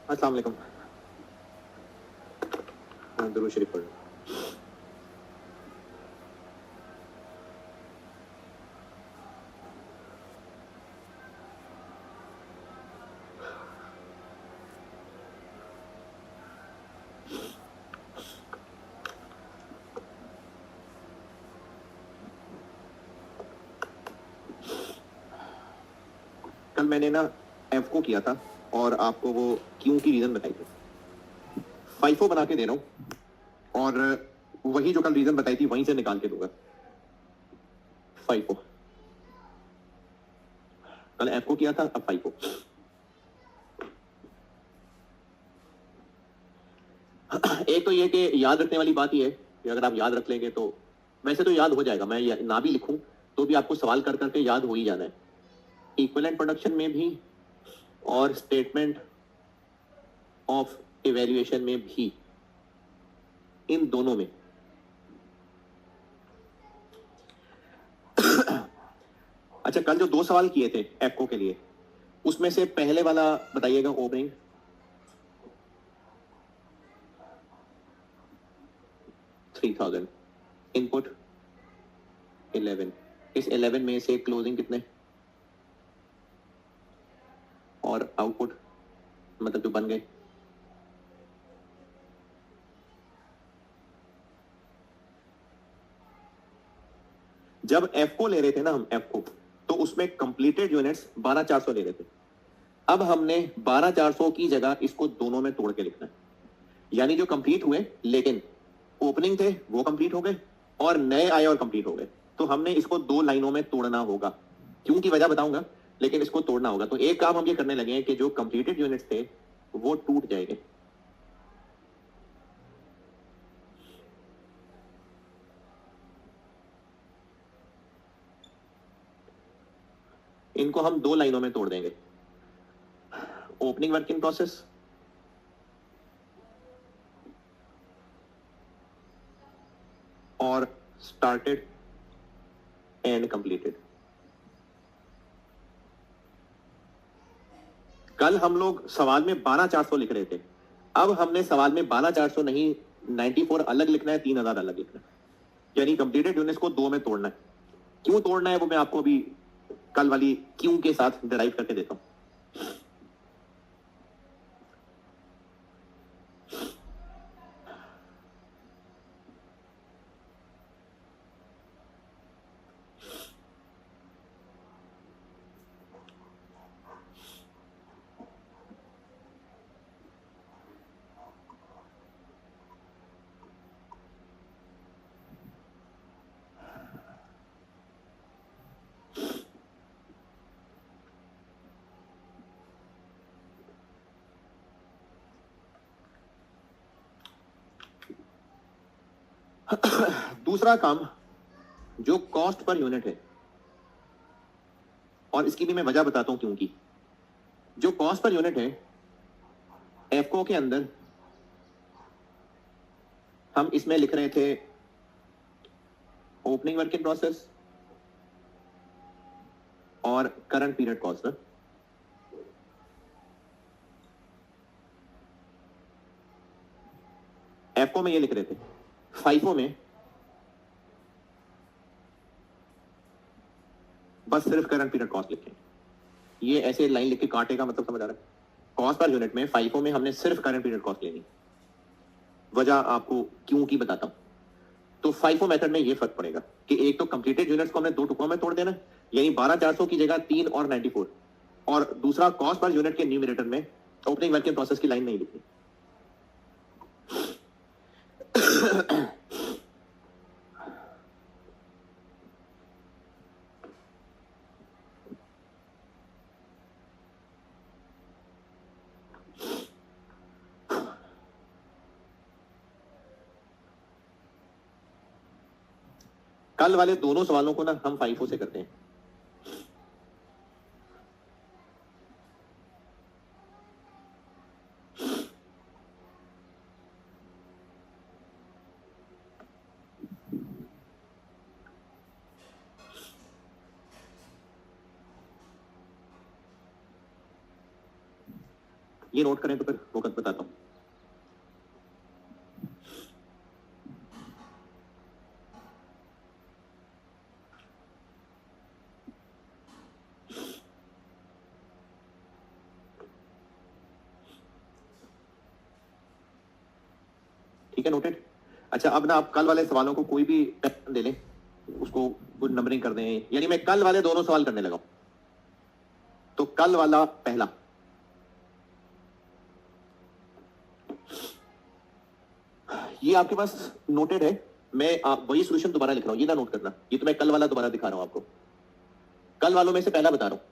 अस्सलाम वालेकुम। हाँ, दुरूद शरीफ पढ़ लो। कल मैंने ना एफ को किया था और आपको वो क्यों की रीजन बताई थी। फाइफो बना के दे रहा हूँ और वही जो कल रीजन बताई थी वहीं से निकाल के दूंगा। फाइफो कल एफ को किया था, अब फाइफो। एक तो ये कि याद रखने वाली बात ये है कि अगर आप याद रख लेंगे तो वैसे तो याद हो जाएगा, मैं ना भी लिखूं तो भी आपको सवाल कर करके याद हो ही जाना है। इक्विवेलेंट प्रोडक्शन में भी और स्टेटमेंट ऑफ इवैल्यूएशन में भी, इन दोनों में। अच्छा, कल जो 2 सवाल किए थे एफको के लिए, उसमें से पहले वाला बताइएगा। ओपनिंग 3000, इनपुट 11, इस 11 में से क्लोजिंग कितने और आउटपुट मतलब जो बन गए। जब एफ को ले रहे थे ना हम एफ को, तो उसमें कंप्लीटेड यूनिट्स 12400 ले रहे थे। अब हमने 12400 की जगह इसको दोनों में तोड़ के लिखना है, यानी जो कंप्लीट हुए लेकिन ओपनिंग थे वो कंप्लीट हो गए और नए आए और कंप्लीट हो गए, तो हमने इसको 2 लाइनों में तोड़ना होगा। क्यों की वजह बताऊंगा, लेकिन इसको तोड़ना होगा। तो एक काम हम ये करने लगे हैं कि जो कंप्लीटेड यूनिट्स थे वो टूट जाएंगे। इनको हम 2 लाइनों में तोड़ देंगे। ओपनिंग वर्क इन प्रोसेस और स्टार्टेड एंड कंप्लीटेड। कल हम लोग सवाल में 12400 लिख रहे थे, अब हमने सवाल में 12400 नहीं 94 अलग लिखना है, 3000 अलग लिखना है, यानी कंप्लीटेड यूनिट्स को 2 में तोड़ना है। क्यों तोड़ना है वो मैं आपको अभी कल वाली क्यों के साथ डिराइव करके देता हूं। दूसरा काम जो कॉस्ट पर यूनिट है, और इसकी भी मैं वजह बताता हूं क्यों की। जो कॉस्ट पर यूनिट है एफको के अंदर, हम इसमें लिख रहे थे ओपनिंग वर्क इन प्रोसेस और करंट पीरियड कॉस्ट। एफको में ये लिख रहे थे, फाइफो में बस सिर्फ करंट पीरियड कॉस्ट लिखें। ये ऐसे लाइन लिख के कांटे का मतलब समझ आ रहा है। कॉस्ट पर यूनिट में फाइफो में हमने सिर्फ करंट पीरियड कॉस्ट लेनी। वजह आपको क्यों की बताता हूं। तो फाइफो मेथड में ये फर्क पड़ेगा कि एक तो कंप्लीटेड यूनिट्स को हमने 2 टुकड़ों में तोड़ देना, यानी 12400 की जगह 3 और 94, और दूसरा कॉस्ट पर यूनिट के न्यूमरेटर में ओपनिंग वर्क इन प्रोसेस की लाइन नहीं लिखनी। कल वाले दोनों सवालों को ना हम फाइफो से करते हैं। ये नोट करें तो फिर वक्त बताता हूं। ठीक है, नोटेड। अच्छा, अब ना आप कल वाले सवालों को कोई भी पैटर्न दे लें, उसको कुछ नंबरिंग कर दें, यानी मैं कल वाले दोनों सवाल करने लगा। तो कल वाला पहला, ये आपके पास नोटेड है, मैं वही सॉल्यूशन दोबारा लिख रहा हूं, ये ना नोट करना, ये तो मैं कल वाला दोबारा दिखा रहा हूं आपको। कल वालों में से पहला बता रहा हूं,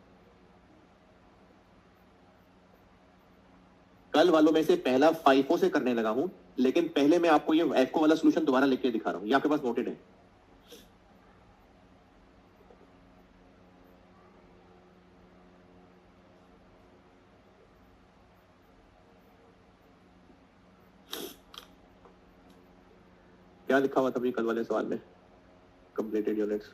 कल वालों में से पहला फाइफो से करने लगा हूं, लेकिन पहले मैं आपको ये एफको वाला सॉल्यूशन दोबारा लिख के दिखा रहा हूं, ये आपके पास नोटेड है। क्या लिखा हुआ था अभी कल वाले सवाल में? कंप्लीटेड यूनिट्स,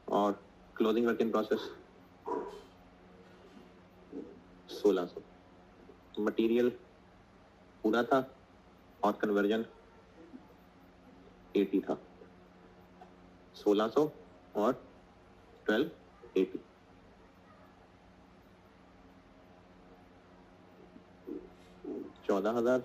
और closing work in process 1600, material पूरा था और कन्वर्जन 80 था, 1600 और 1280, $14,000।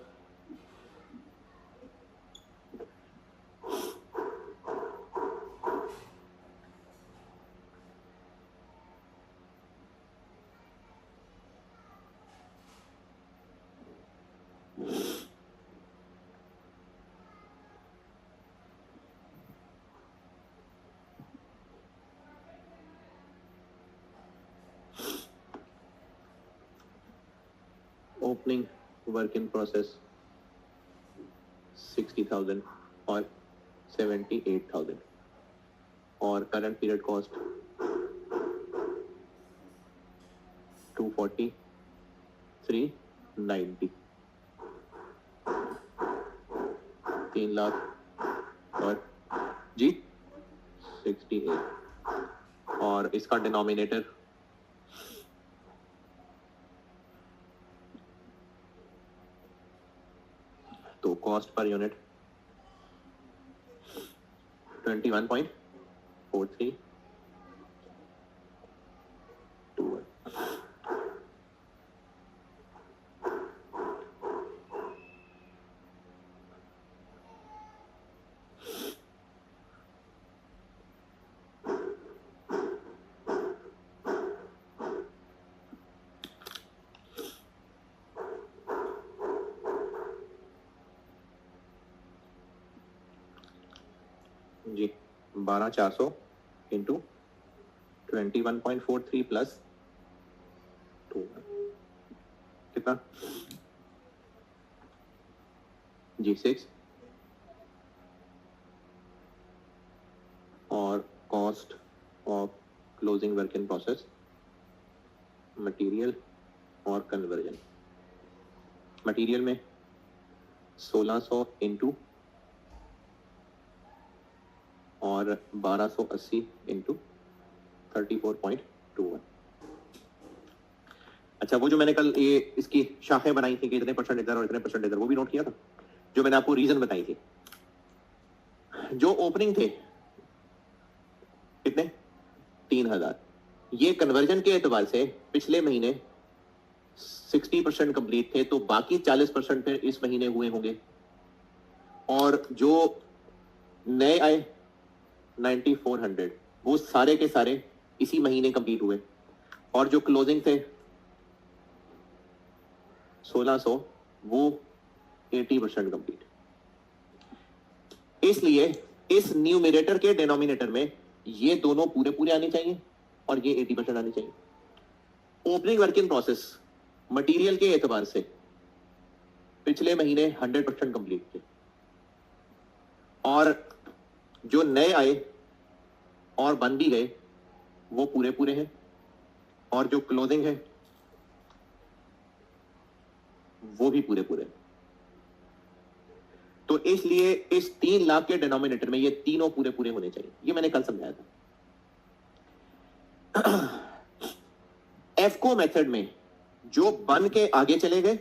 ओपनिंग वर्क इन प्रोसेस 60,000 और 78,000, और करंट पीरियड कॉस्ट 240, 390, 3 लाख और जी 68, और इसका डिनोमिनेटर तो कॉस्ट पर यूनिट 21.4321। जी 12,400 इंटू 21.43 प्लस 2 कितना जी 6, और cost of closing work in process material और कन्वर्जन, मटेरियल में 1600 इंटू और 1280 इंटू 34.21। अच्छा, वो जो मैंने कल ये इसकी शाखें बनाई थी कि इतने परसेंट इधर और इतने परसेंट इधर, वो भी नोट किया था, जो मैंने आपको रीजन बताई थी। जो ओपनिंग थे कितने 3,000, ये कन्वर्जन के एतबार से पिछले महीने 60% कंप्लीट थे, तो बाकी 40% फिर इस महीने हुए होंगे, और जो नए आए 9400 वो सारे के सारे इसी महीने कंप्लीट हुए, और जो क्लोजिंग थे 1600 वो 80% कंप्लीट। इसलिए इस न्यूमरेटर के डिनोमिनेटर में ये दोनों पूरे पूरे आने चाहिए और ये 80% आने चाहिए। Opening work in process material के एतबार से पिछले महीने 100% कंप्लीट थे, और जो नए आए और बन भी गए वो पूरे पूरे हैं, और जो क्लोजिंग है वो भी पूरे पूरे हैं। तो इसलिए इस 3 लाख के डिनोमिनेटर में ये तीनों पूरे पूरे होने चाहिए। ये मैंने कल समझाया था। एफको मेथड में जो बन के आगे चले गए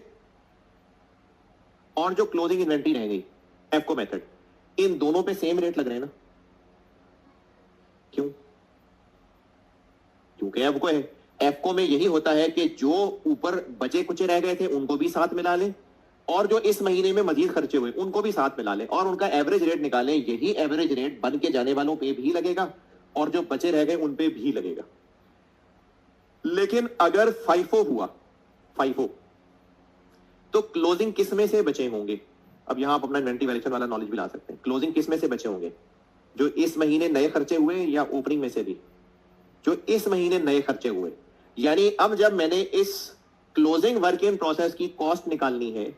और जो क्लोजिंग इन्वेंटरी रह गई, एफको मेथड, इन दोनों पे सेम रेट लग रहे हैं ना। क्यों? क्योंकि एफको है, एफको में यही होता है कि जो ऊपर बचे कुचे रह गए थे उनको भी साथ मिला ले, और जो इस महीने में मजीद खर्चे हुए उनको भी साथ मिला ले, और उनका एवरेज रेट निकालें। यही एवरेज रेट बन के जाने वालों पे भी लगेगा और जो बचे रह गए उन पे भी लगेगा। लेकिन अगर फाइफो हुआ, फाइफो, तो क्लोजिंग किस में से बचे होंगे? अब यहां आप अपना इन्वेंटरी वैल्यूएशन वाला नॉलेज भी ला सकते हैं। क्लोजिंग किस में से बचे होंगे? जो इस महीने नए खर्चे हुए या ओपनिंग में से भी? जो इस महीने नए खर्चे हुए। यानी अब जब मैंने इस क्लोजिंग वर्क इन प्रोसेस की कॉस्ट निकालनी है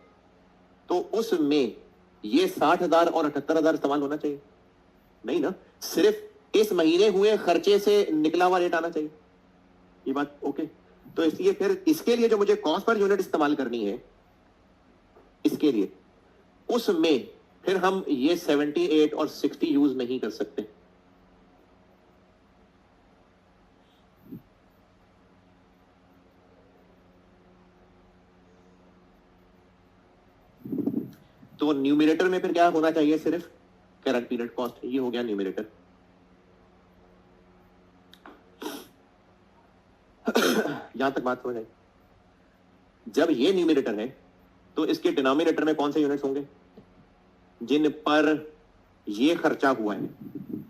तो उसमें ये 60,000 और 78,000 इस्तेमाल होना चाहिए? नहीं ना, सिर्फ इस महीने हुए खर्चे से निकला हुआ रेट आना चाहिए। ये बात ओके? तो इसलिए फिर इसके लिए जो मुझे कॉस्ट पर यूनिट इस्तेमाल करनी है, इसके लिए उसमें फिर हम ये 78 और 60 यूज नहीं कर सकते। तो न्यूमरेटर में फिर क्या होना चाहिए? सिर्फ करंट पीरियड कॉस्ट। ये हो गया न्यूमरेटर। यहां तक बात समझ आई? जब ये न्यूमरेटर है तो इसके डिनोमिनेटर में कौन से यूनिट्स होंगे? जिन पर ये खर्चा हुआ है।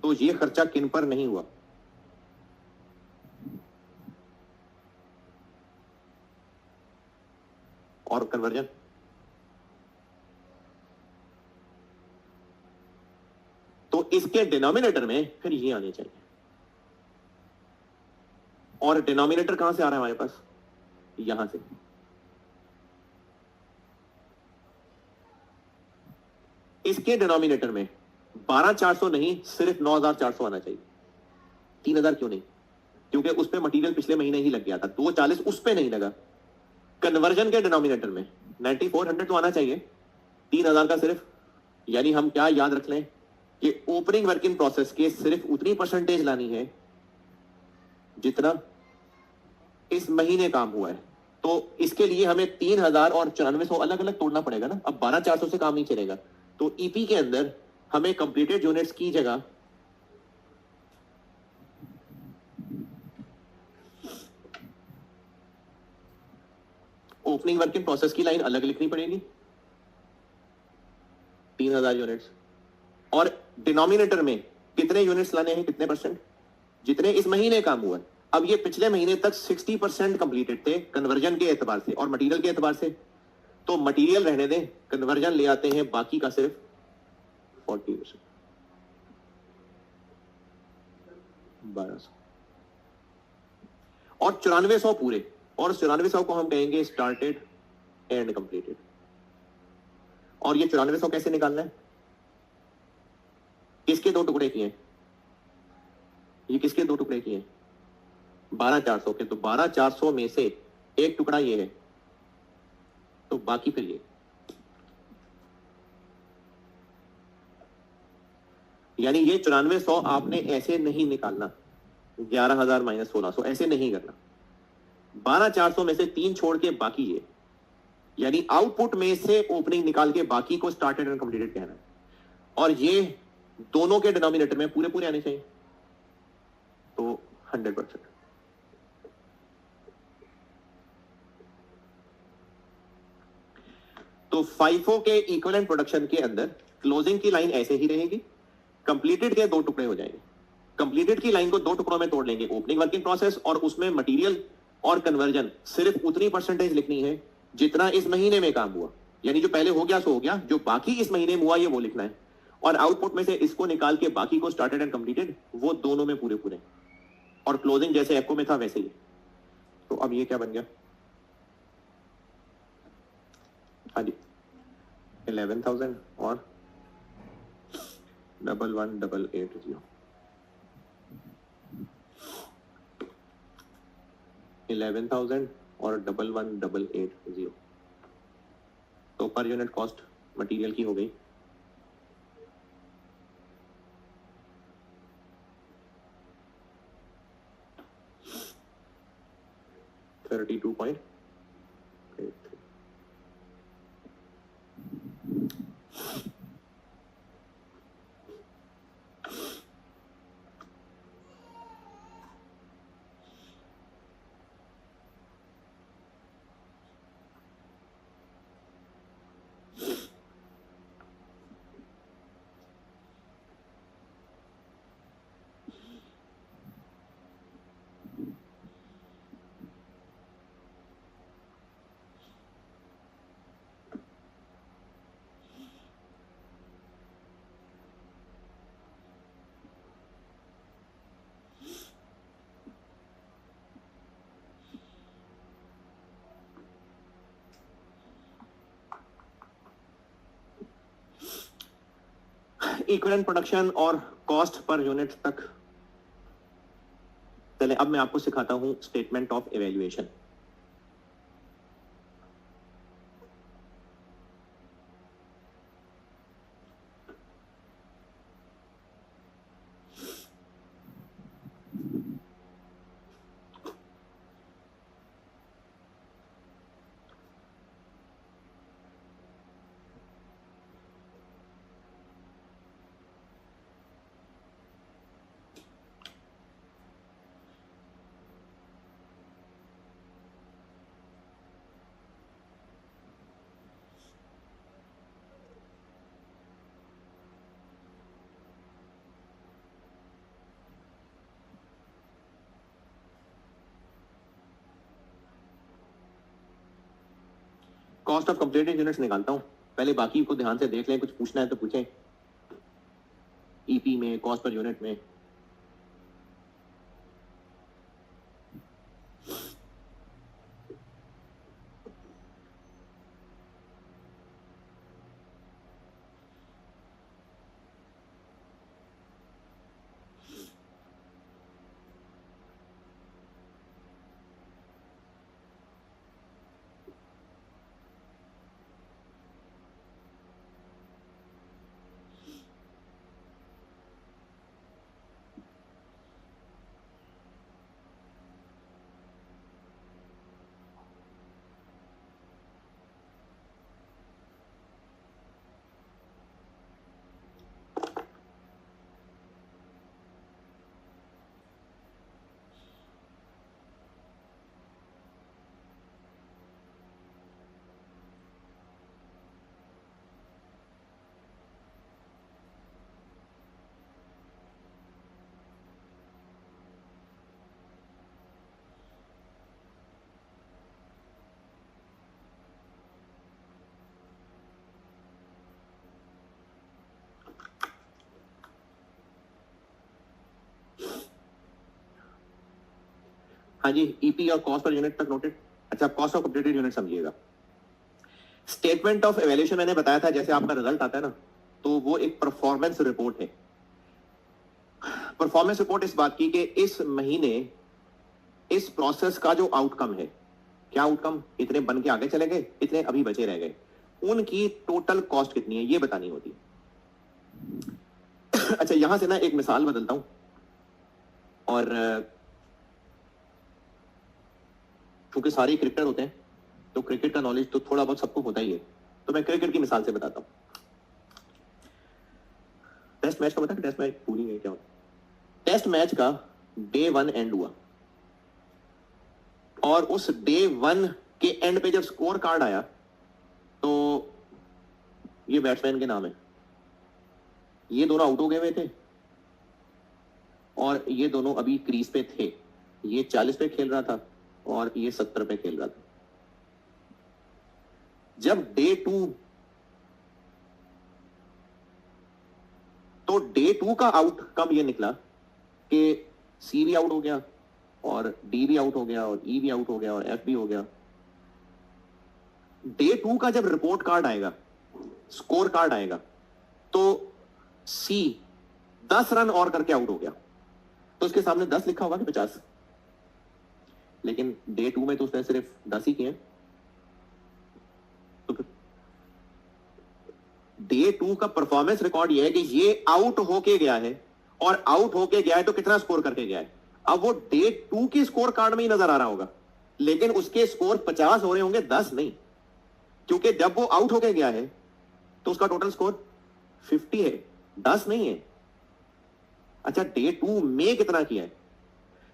तो ये खर्चा किन पर नहीं हुआ? और कन्वर्जन, तो इसके डिनोमिनेटर में फिर ये आने चाहिए। और डिनोमिनेटर कहां से आ रहा है हमारे पास? यहां से। इसके डिनोमिनेटर में 12,400 नहीं, सिर्फ 9,400 आना चाहिए। 3,000 क्यों नहीं? क्योंकि उस पे मटेरियल पिछले महीने ही लग गया था, 240 उस पे नहीं लगा। कन्वर्जन के डिनोमिनेटर में 9400 तो आना चाहिए, 3,000 का सिर्फ। यानी हम क्या याद रख लें कि ओपनिंग वर्क इन प्रोसेस के सिर्फ उतनी परसेंटेज लानी है जितना इस महीने काम हुआ है। तो इसके लिए हमें 3,000 और 9400 अलग अलग तोड़ना पड़ेगा ना। अब 12,400 से काम नहीं चलेगा। तो ईपी के अंदर हमें कंप्लीटेड यूनिट्स की जगह ओपनिंग वर्क इन प्रोसेस की लाइन अलग लिखनी पड़ेगी, 3,000 यूनिट्स। और डिनोमिनेटर में कितने यूनिट्स लाने हैं, कितने परसेंट? जितने इस महीने काम हुआ है। अब ये पिछले महीने तक 60% कंप्लीटेड थे कन्वर्जन के एतबार से और मटेरियल के एतबार से। तो मटेरियल रहने दें, कन्वर्जन ले आते हैं, बाकी का सिर्फ 40%, 1200 और 9400 पूरे। और 9400 को हम कहेंगे स्टार्टेड एंड कंप्लीटेड। और ये 9400 कैसे निकालना है? किसके दो टुकड़े किए? ये किसके दो टुकड़े किए? 12,400 के। तो 12,400 में से एक टुकड़ा ये है, तो बाकी फिर ये। यानी ये 9400 आपने ऐसे नहीं निकालना, 11,000 माइनस 1600 ऐसे नहीं करना। 12,400 में से 3 छोड़ के बाकी ये। यानी आउटपुट में से ओपनिंग निकाल के बाकी को स्टार्टेड एंड कंप्लीटेड कहना है। और ये दोनों के डिनोमिनेटर में पूरे पूरे आने चाहिए। तो 100%। तो फाइफो के इक्विवेलेंट प्रोडक्शन के अंदर क्लोजिंग की लाइन ऐसे ही रहेगी, कंप्लीटेड के दो टुकड़े हो जाएंगे। कंप्लीटेड की लाइन को दो टुकड़ों में तोड़ लेंगे, ओपनिंग वर्क इन प्रोसेस, और उसमें मटेरियल और कन्वर्जन सिर्फ उतनी परसेंटेज लिखनी है जितना इस महीने में काम हुआ। यानी जो पहले हो गया सो हो गया, जो बाकी इस महीने में हुआ ये वो लिखना है। और आउटपुट में से इसको निकाल के बाकी को स्टार्टेड एंड कंप्लीटेड, वो दोनों में पूरे पूरे। और क्लोजिंग जैसे एफको में था वैसे ही। तो अब ये क्या बन गया? हाँ जी, 11,000 और 11,180। 11,000 और 11,180। तो पर यूनिट कॉस्ट मटेरियल की हो गई 32.83. इक्विवेलेंट प्रोडक्शन और कॉस्ट पर यूनिट तक चले। अब मैं आपको सिखाता हूं statement of evaluation. Cost of completed units निकालता हूं। पहले बाकी को ध्यान से देख लें, कुछ पूछना है तो पूछें। ईपी में, कॉस्ट पर यूनिट में। हाँ जी, ईपी और कॉस्ट पर यूनिट तक नोटेड। अच्छा, कॉस्ट ऑफ कंप्लीटेड यूनिट समझिएगा। स्टेटमेंट ऑफ इवैल्यूएशन मैंने बताया था, जैसे आपका रिजल्ट आता है ना, तो वो एक परफॉर्मेंस रिपोर्ट है। परफॉर्मेंस रिपोर्ट इस बात की कि इस महीने इस प्रोसेस का जो आउटकम है, क्या आउटकम, इतने बन के आगे चले गए, इतने अभी बचे रह गए, उनकी टोटल कॉस्ट कितनी है, ये बतानी होती है। अच्छा, यहां से ना एक मिसाल बदलता हूं, और क्योंकि सारे क्रिकेटर होते हैं तो क्रिकेट का नॉलेज तो थोड़ा बहुत सबको होता ही है, तो मैं क्रिकेट की मिसाल से बताता हूं। टेस्ट मैच का पता है, टेस्ट मैच पूरी है क्या होता है? टेस्ट मैच का डे 1 एंड हुआ, और उस डे 1 के एंड पे जब स्कोर कार्ड आया तो ये बैट्समैन के नाम है, ये दोनों आउट हो गए हुए थे और ये दोनों अभी क्रीज पे थे। ये 40 पे खेल रहा था और ये 70 पे खेल रहा था। जब डे 2, तो डे 2 का आउटकम ये निकला कि सी भी आउट हो गया और डी भी आउट हो गया और ई भी आउट हो गया और एफ भी हो गया। डे 2 का जब रिपोर्ट कार्ड आएगा, स्कोर कार्ड आएगा, तो सी 10 रन और करके आउट हो गया, तो उसके सामने 10 लिखा होगा कि 50? लेकिन डे 2 में तो उसने सिर्फ 10 ही किए। तो डे 2 का परफॉर्मेंस रिकॉर्ड यह है कि ये आउट होके गया है, और आउट होके गया है तो कितना स्कोर करके गया है। अब वो डे 2 की स्कोर कार्ड में ही नजर आ रहा होगा लेकिन उसके स्कोर 50 हो रहे होंगे, 10 नहीं, क्योंकि जब वो आउट होके गया है तो उसका टोटल स्कोर 50 है, 10 नहीं है। अच्छा, डे 2 में कितना किया है,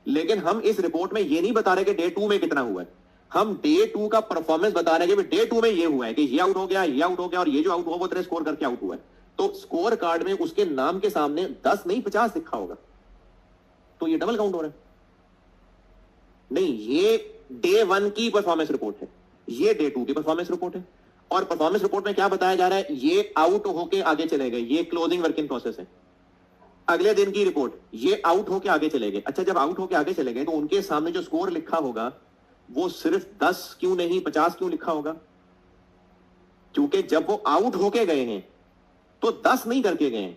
लेकिन हम इस रिपोर्ट में ये नहीं बता रहे कि डे 2 में कितना हुआ है, हम डे 2 का परफॉर्मेंस बता रहे हैं कि डे 2 में ये हुआ है कि ये आउट हो गया, ये आउट हो गया, और ये जो आउट हुआ वो तेरे स्कोर करके आउट हुआ है। तो स्कोर कार्ड में उसके नाम के सामने 10 नहीं 50 लिखा होगा, तो ये डबल काउंट हो रहा है। नहीं, ये डे 1 की परफॉर्मेंस रिपोर्ट है, ये डे 2 की परफॉर्मेंस रिपोर्ट है। और परफॉर्मेंस रिपोर्ट में क्या बताया जा रहा है, ये आउट होके आगे चले गए, ये क्लोजिंग वर्क इन प्रोसेस है। अगले दिन की रिपोर्ट, ये आउट होके आगे चले गए। अच्छा, जब आउट होके आगे चले गए तो उनके सामने जो स्कोर लिखा होगा वो सिर्फ 10 क्यों नहीं 50 क्यों लिखा होगा, क्योंकि जब वो आउट होके गए हैं तो 10 नहीं करके गए,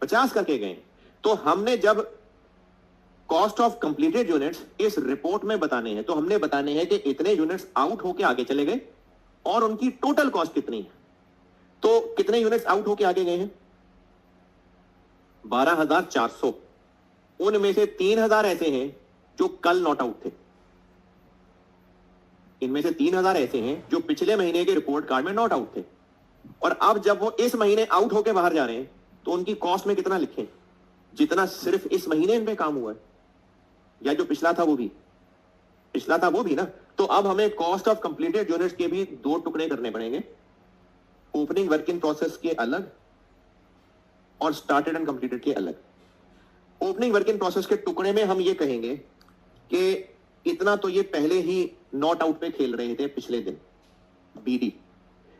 50 करके गए। तो हमने जब कॉस्ट ऑफ कंप्लीटेड यूनिट्स इस रिपोर्ट में बताने हैं तो हमने बताने हैं कि इतने यूनिट्स आउट होके आगे चले गए और उनकी टोटल कॉस्ट कितनी है। तो कितने यूनिट्स आउट होके आगे गए हैं, 12,400। उनमें से 3,000 ऐसे हैं जो कल नॉट आउट थे, इनमें से 3,000 ऐसे हैं जो पिछले महीने के रिपोर्ट कार्ड में नॉट आउट थे। और अब जब वो इस महीने आउट होके बाहर जा रहे हैं तो उनकी कॉस्ट में कितना लिखें, जितना सिर्फ इस महीने इन पे काम हुआ है, या जो पिछला था वो भी, पिछला था वो भी ना। तो अब हमें कॉस्ट ऑफ कंप्लीटेड यूनिट्स के भी 2 टुकड़े करने पड़ेंगे, ओपनिंग वर्क इन प्रोसेस के अलग और स्टार्टेड एंड कंप्लीटेड के अलग। ओपनिंग वर्क इन प्रोसेस के टुकड़े में हम ये कहेंगे कि इतना तो ये पहले ही नॉट आउट पे खेल रहे थे पिछले दिन, बीडी।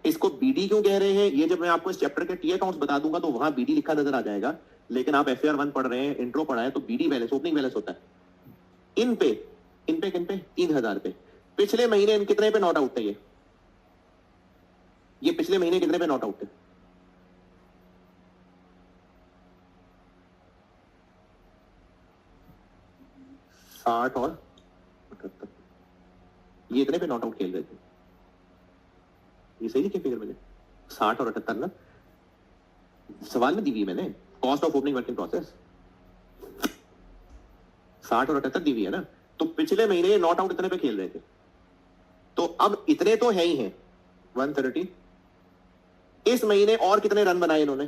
इसको बीडी क्यों कह रहे हैं, ये जब मैं आपको इस चैप्टर के टी अकाउंट्स बता दूंगा तो वहां बीडी लिखा नजर आ जाएगा, लेकिन आप FAR 1 पढ़ रहे हैं, इंट्रो पढ़ा है, तो बीडी बैलेंस, ओपनिंग बैलेंस होता है। इन पे किन पे 3,000 पे। पिछले महीने इन कितने पे नॉट आउट थे, ये पिछले महीने कितने पे नॉट आउट थे, साठ और 78, ये इतने पे नॉट आउट खेल रहे थे। ये सही लिखे फिगर मैंने, 60 और 78 ना, सवाल में दी हुई मैंने cost of opening work in process 60 और 78 दी हुई है ना। तो पिछले महीने नॉट आउट इतने पे खेल रहे थे, तो अब इतने तो है ही हैं 130। इस महीने और कितने रन बनाए इन्होंने,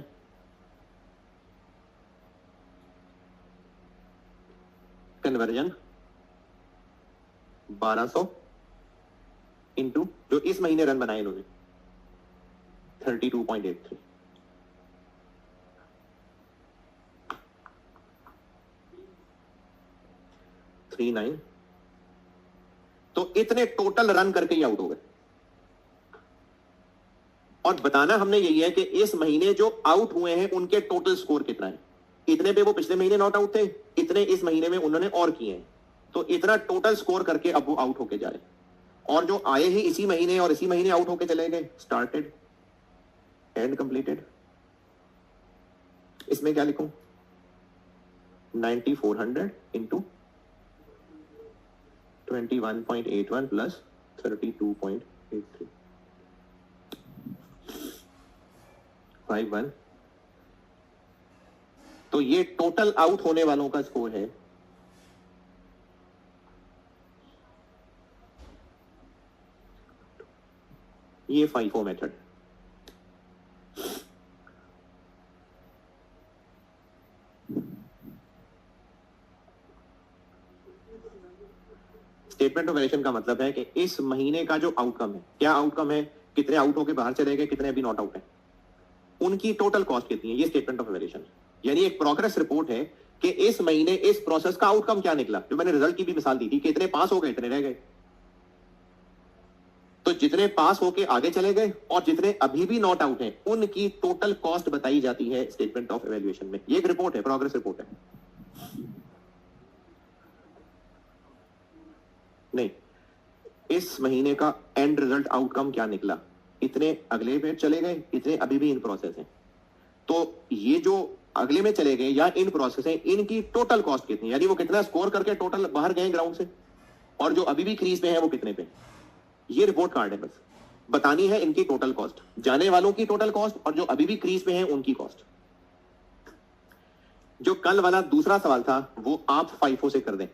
कन्वर्जन 1200 इंटू जो इस महीने रन बनाए इन्होंने 32.83। तो इतने टोटल रन करके ही आउट हो गए। और बताना हमने यही है कि इस महीने जो आउट हुए हैं उनके टोटल स्कोर कितना है। इतने पे वो पिछले महीने नॉट आउट थे, इतने इस महीने में उन्होंने और किए हैं, तो इतना टोटल स्कोर करके अब वो आउट होके जा रहे। और जो आए ही इसी महीने और इसी महीने आउट होके चले गए, स्टार्टेड एंड कंप्लीटेड। इसमें क्या लिखूं, 9400 इंटू 21.81 प्लस 32.83 51। तो ये टोटल आउट होने वालों का स्कोर है। ये FIFO method. Statement of variation का मतलब है कि इस महीने का जो आउटकम है, क्या आउटकम है, कितने आउट होके बाहर चले गए, कितने अभी नॉट आउट है, उनकी टोटल कॉस्ट कितनी है, ये स्टेटमेंट ऑफ वेरिएशन। यानी एक प्रोग्रेस रिपोर्ट है कि इस महीने इस प्रोसेस का आउटकम क्या निकला। जो मैंने रिजल्ट की भी मिसाल दी थी कि इतने पास हो गए, इतने रह गए। तो जितने पास होके आगे चले गए और जितने अभी भी नॉट आउट हैं उनकी टोटल कॉस्ट बताई जाती है स्टेटमेंट ऑफ इवैल्यूएशन में। ये एक रिपोर्ट है, प्रोग्रेस रिपोर्ट है। नहीं, इस महीने का एंड रिजल्ट आउटकम क्या निकला, इतने अगले में चले गए, इतने अभी भी इन प्रोसेस हैं। तो ये जो अगले में चले गए या इन प्रोसेस हैं, इनकी टोटल कॉस्ट कितनी, यानी वो कितना स्कोर करके टोटल बाहर गए ग्राउंड से, और जो अभी भी क्रीज पे है वो कितने पे। ये रिपोर्ट कार्ड है, बस बतानी है इनकी टोटल कॉस्ट, जाने वालों की टोटल कॉस्ट और जो अभी भी क्रीज पे हैं उनकी कॉस्ट। जो कल वाला दूसरा सवाल था वो आप FIFO से कर दें।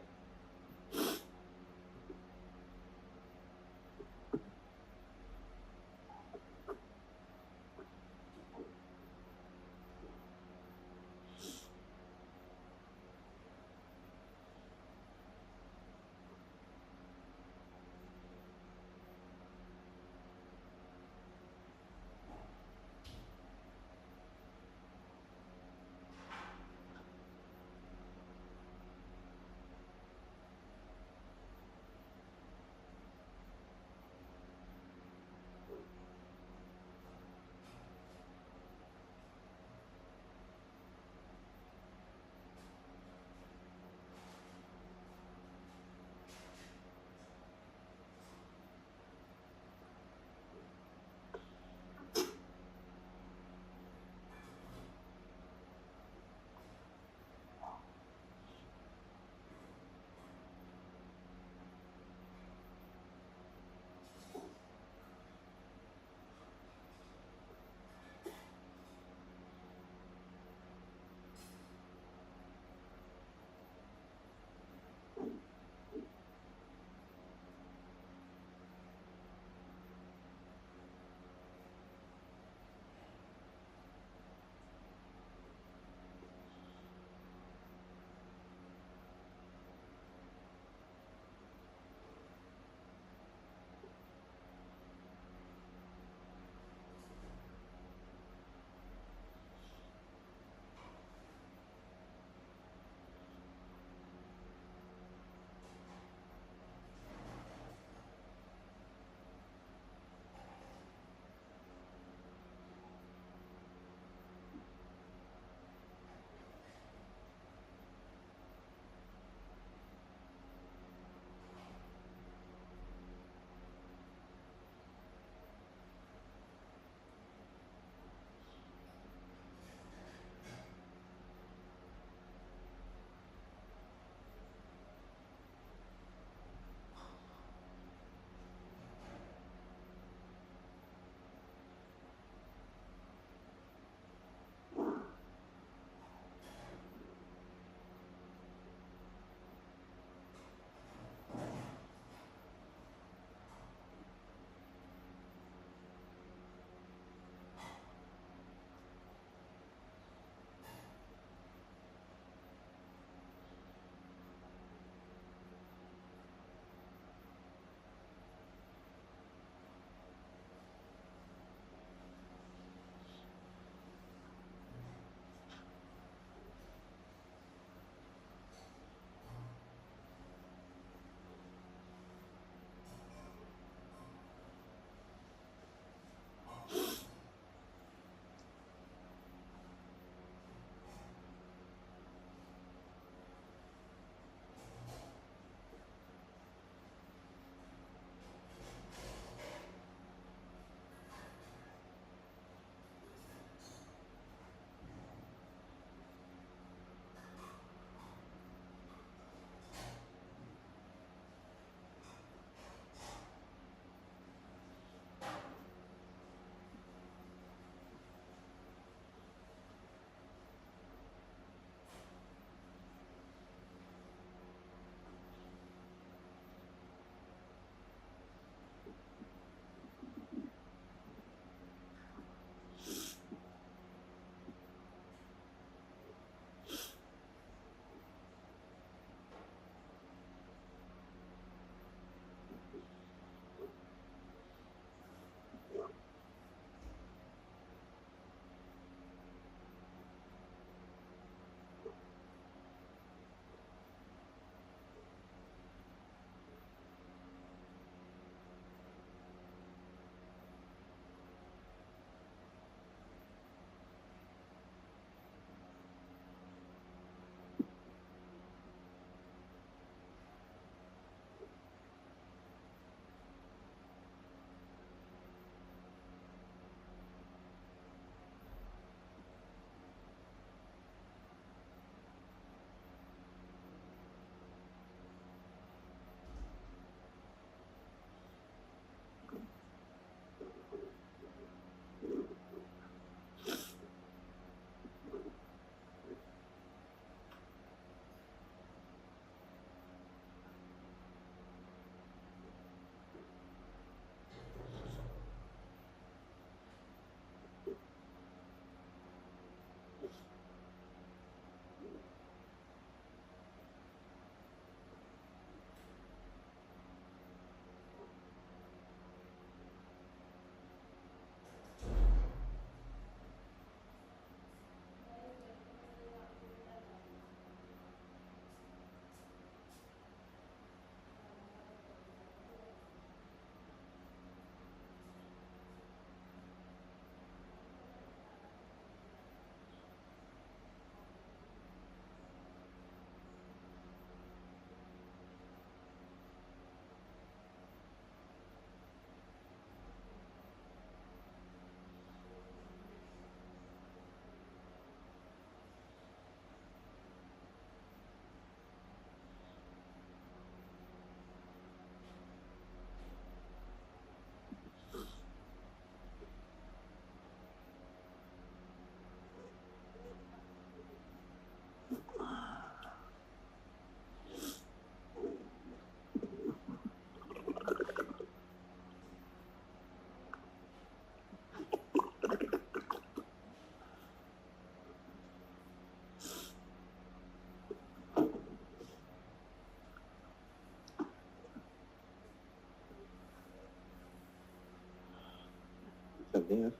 दें यार,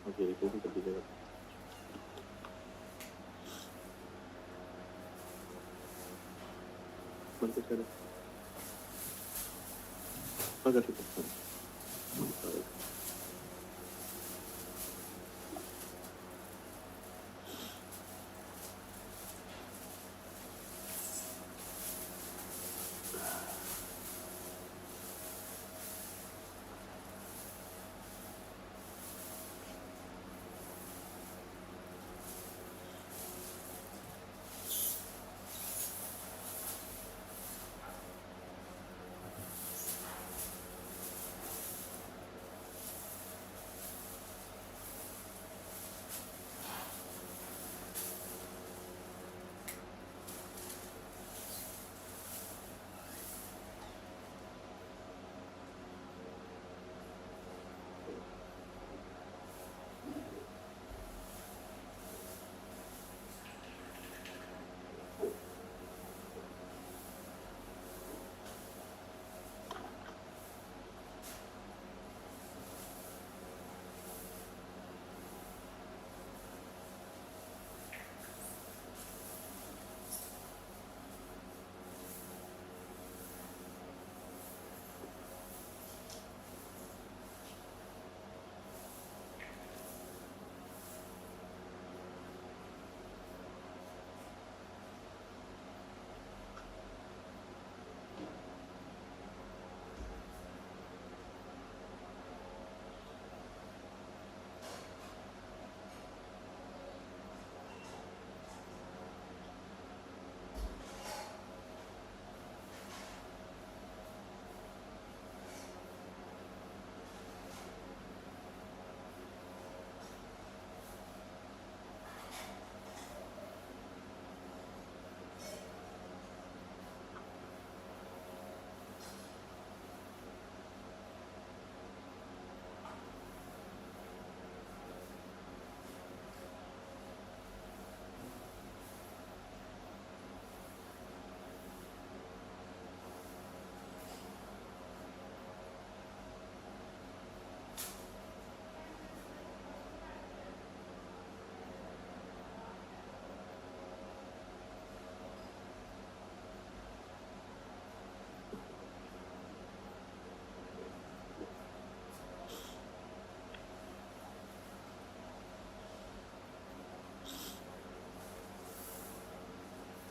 ओके तो भी कर दीजिएगा। बंद कैसे करें? अगर ठीक है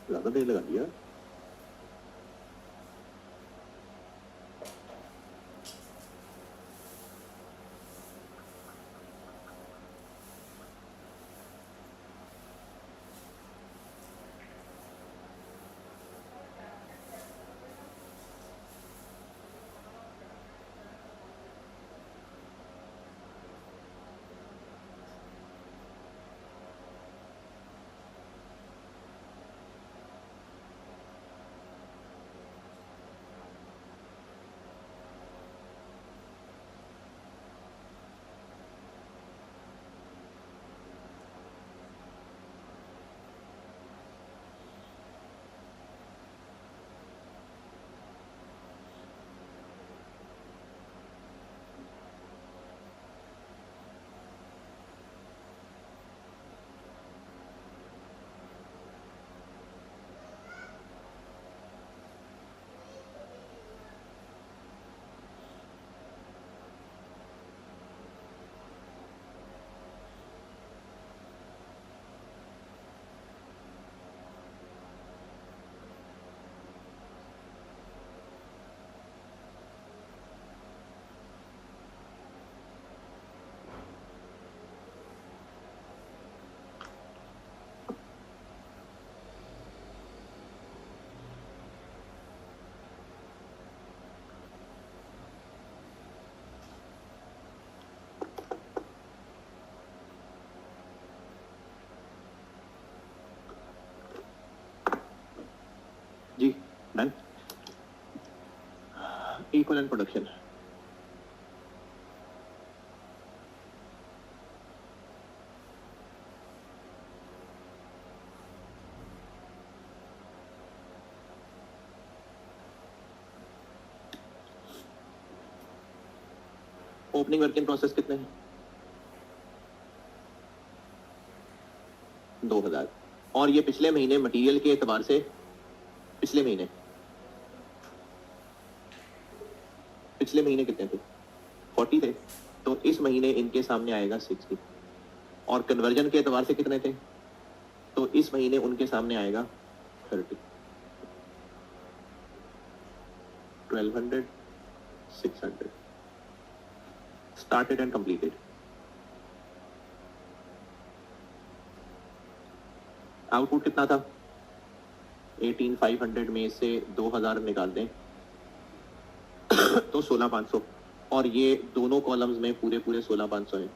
ज़्यादा देर लगा दिया। जी done. Equal and production. Opening work in process कितने हैं? 2000। और ये पिछले महीने मटेरियल के एतबार से पिछले महीने कितने थे? 40 थे। तो इस महीने इनके सामने आएगा 60। और कन्वर्जन के एतबार से कितने थे? तो इस महीने उनके सामने आएगा 30। 1200, 600 स्टार्टेड एंड कंप्लीटेड। आउटपुट कितना था? 18500 में से 2000 निकाल दें तो 16500। और ये दोनों कॉलम्स में पूरे 16500 है।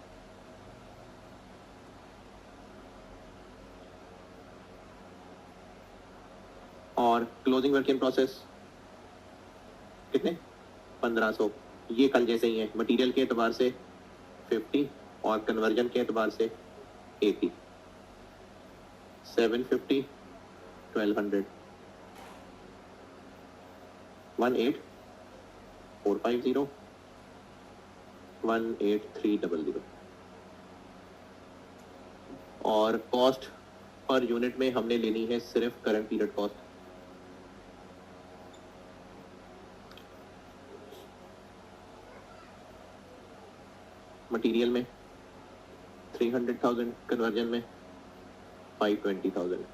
और क्लोजिंग वर्क इन प्रोसेस कितने? 1500। ये कल जैसे ही है। मटेरियल के एतबार से 50 और कन्वर्जन के एतबार से 80। 750, 1200, 18450, 18300। और कॉस्ट पर यूनिट में हमने लेनी है सिर्फ करंट पीरियड कॉस्ट। मटेरियल में 300,000, कन्वर्जन में 520,000।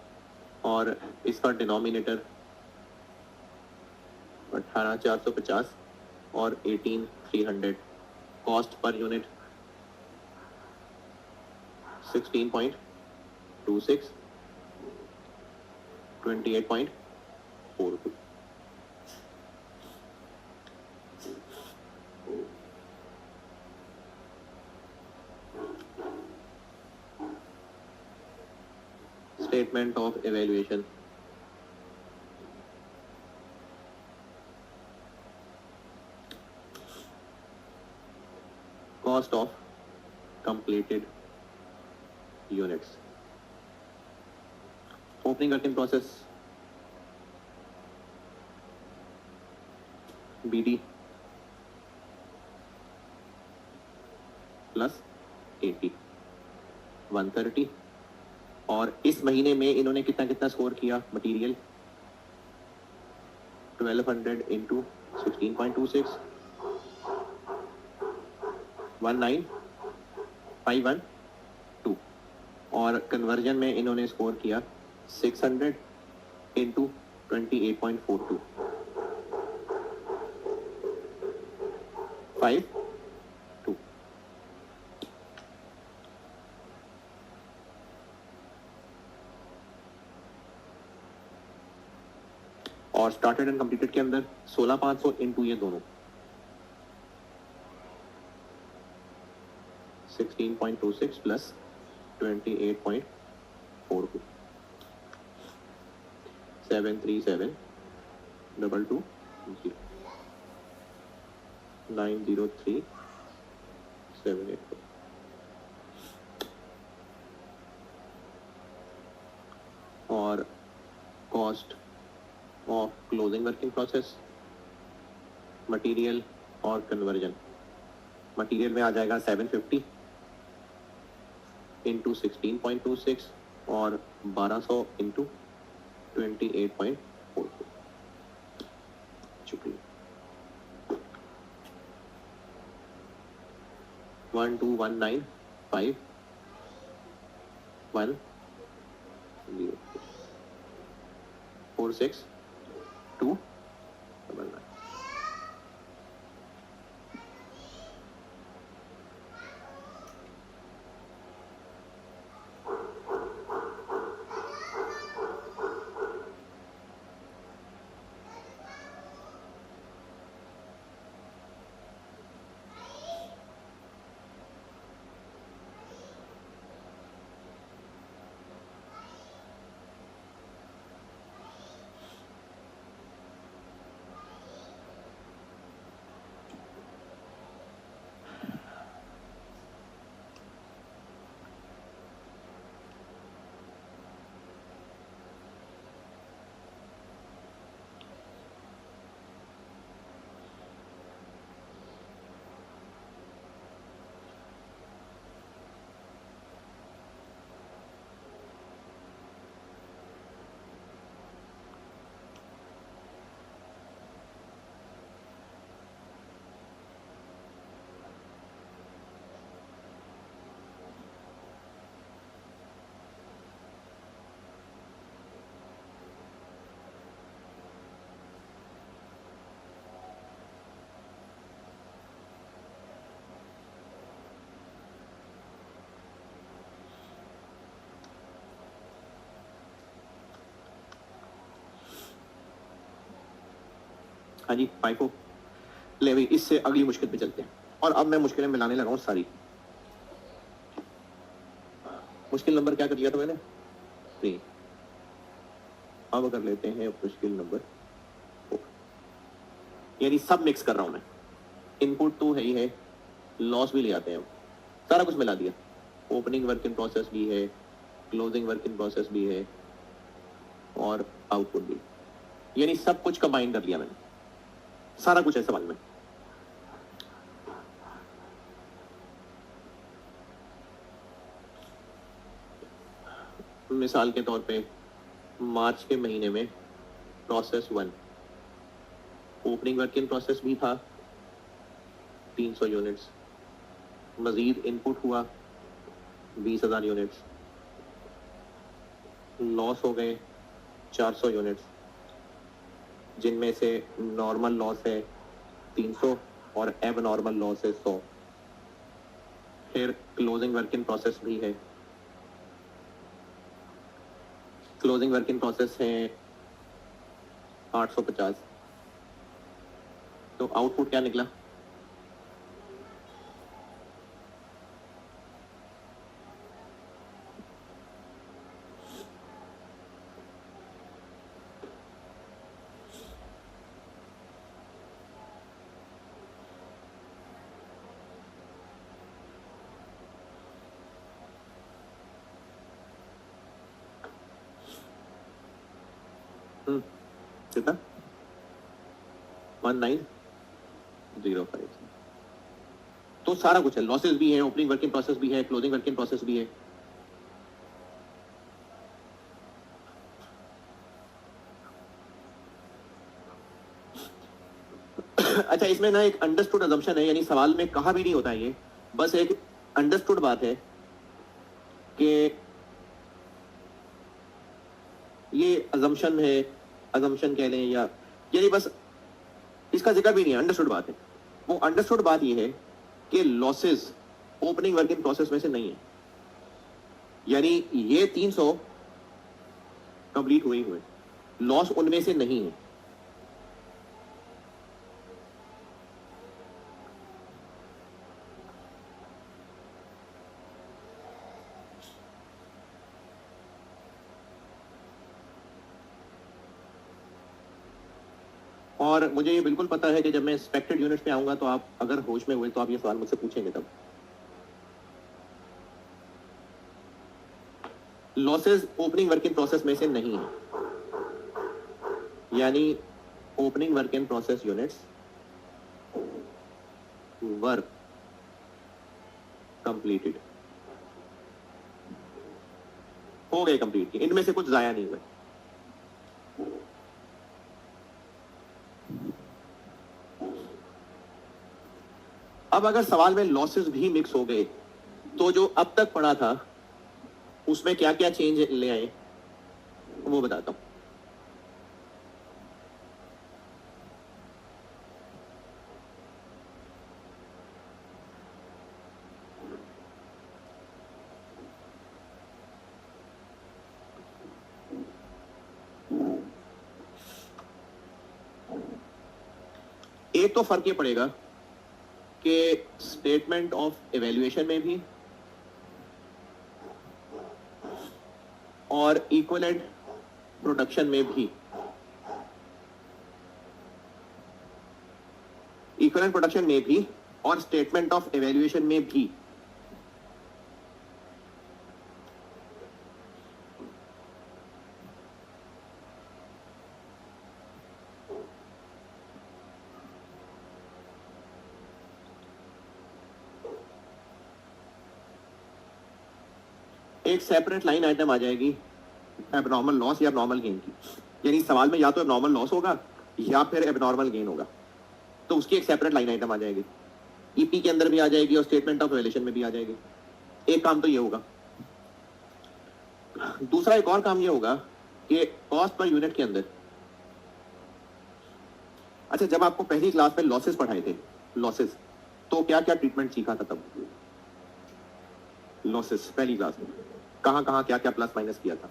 और इसका डिनोमिनेटर 18450 और 18300। Cost per unit 16.26, 28.42। Statement of evaluation. Cost of completed units. Opening work in process BD plus 80, 130। और इस महीने में इन्होंने कितना स्कोर किया? Material 1200 into 16.26, 19512। और कन्वर्जन में इन्होंने स्कोर किया 600 इंटू 28.42, 52। और स्टार्टेड एंड कंप्लीटेड के अंदर 16500 इंटू ये दोनों 16.26 प्लस 28.42, 73722 903,784। और cost of closing working process material और कन्वर्जन। मटेरियल में आ जाएगा 750 इंटू 16.26 और 1200 इंटू 28.42। शुक्रिया। 12195 1 0 46 2 99। हाँ जी फाइफो ले भाई, इससे अगली मुश्किल पे चलते हैं। और अब मैं मुश्किलें मिलाने लगा हूँ सारी। मुश्किल नंबर क्या कर लिया था मैंने? 3। अब कर लेते हैं मुश्किल नंबर 4, यानी सब मिक्स कर रहा हूं मैं। इनपुट तो है ही है, लॉस भी ले आते हैं, अब सारा कुछ मिला दिया। ओपनिंग वर्क इन प्रोसेस भी है, क्लोजिंग वर्क इन प्रोसेस भी है, और आउटपुट भी, यानी सब कुछ कंबाइन कर लिया मैंने, सारा कुछ है सवाल में। मिसाल के तौर पे मार्च के महीने में process 1 opening work in process भी था 300 यूनिट्स, मजीद इनपुट हुआ 20,000 यूनिट्स, लॉस हो गए 400 यूनिट्स, जिनमें से नॉर्मल लॉस है 300 और एब नॉर्मल लॉस है 100। फिर क्लोजिंग वर्क इन प्रोसेस भी है, क्लोजिंग वर्क इन प्रोसेस है 850। तो आउटपुट क्या निकला? कितना? 1905। तो सारा कुछ है, लॉसेस भी है, ओपनिंग वर्क इन प्रोसेस भी है, क्लोजिंग वर्क इन प्रोसेस भी है। अच्छा, इसमें ना एक अंडरस्टूड अजम्पशन है, यानी सवाल में कहा भी नहीं होता है ये, बस एक अंडरस्टूड बात है कि ये अजम्पशन है, अजम्पशन कह लें या, यानी बस इसका जिक्र भी नहीं है, अंडरस्टूड बात है। वो अंडरस्टूड बात ये है कि losses opening work in process में से नहीं है, यानी ये 300 कंप्लीट हुए हुए, लॉस उनमें से नहीं है। और मुझे ये बिल्कुल पता है कि जब मैं एक्सपेक्टेड यूनिट्स पे आऊंगा तो आप अगर होश में हुए तो आप ये सवाल मुझसे पूछेंगे तब। Losses opening work in process में से नहीं है, यानी opening work in process units work completed हो गए, कंप्लीट किए, इनमें से कुछ जाया नहीं हुए। अब अगर सवाल में लॉसेस भी मिक्स हो गए तो जो अब तक पढ़ा था उसमें क्या क्या चेंज ले आए वो बताता हूं। एक तो फर्क ये पड़ेगा कि स्टेटमेंट ऑफ इवैल्यूएशन में भी और इक्विवेलेंट प्रोडक्शन में भी, इक्विवेलेंट प्रोडक्शन में भी और स्टेटमेंट ऑफ इवैल्यूएशन में भी एक सेपरेट लाइन आइटम आ जाएगी एबनॉर्मल लॉस या एबनॉर्मल गेन की, यानी सवाल में या तो एबनॉर्मल लॉस होगा या फिर एबनॉर्मल गेन होगा, तो उसकी एक सेपरेट लाइन आइटम आ जाएगी, ईपी के अंदर भी आ जाएगी और स्टेटमेंट ऑफ वैल्यूएशन में भी आ जाएगी। एक काम तो ये होगा। दूसरा एक और काम ये होगा कि कॉस्ट पर यूनिट के अंदर, अच्छा जब आपको पहली क्लास में लॉसेस पढ़ाए थे, लॉसेस, तो क्या क्या ट्रीटमेंट सीखा था तब? लॉसेस पहली क्लास में कहां कहां क्या क्या प्लस माइनस किया था?